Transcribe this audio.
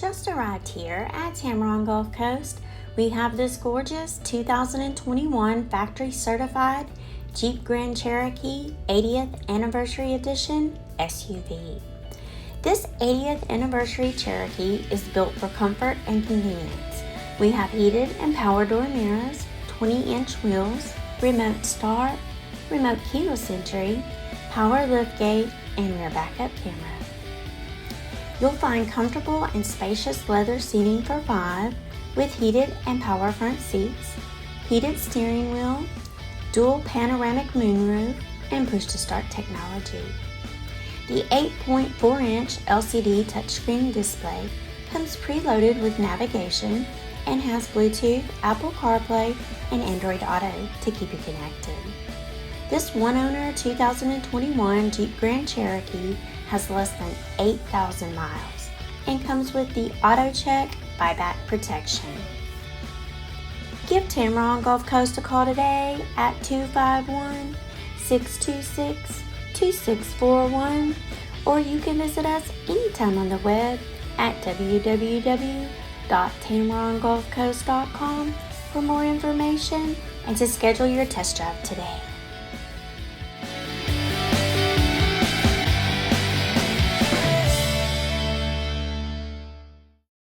just arrived here at Tameron Gulf Coast. We have this gorgeous 2021 factory certified Jeep Grand Cherokee 80th Anniversary Edition SUV. This 80th Anniversary Cherokee is built for comfort and convenience. We have heated and power door mirrors, 20-inch wheels, remote start, remote keyless entry, power liftgate, and rear backup camera. You'll find comfortable and spacious leather seating for 5 with heated and power front seats, heated steering wheel, dual panoramic moonroof, and push-to-start technology. The 8.4-inch LCD touchscreen display comes preloaded with navigation and has Bluetooth, Apple CarPlay, and Android Auto to keep you connected. This one-owner 2021 Jeep Grand Cherokee has less than 8,000 miles and comes with the AutoCheck Buyback Protection. Give Tameron Gulf Coast a call today at 251-626-2641, or you can visit us anytime on the web at www.tamerongulfcoast.com for more information and to schedule your test drive today.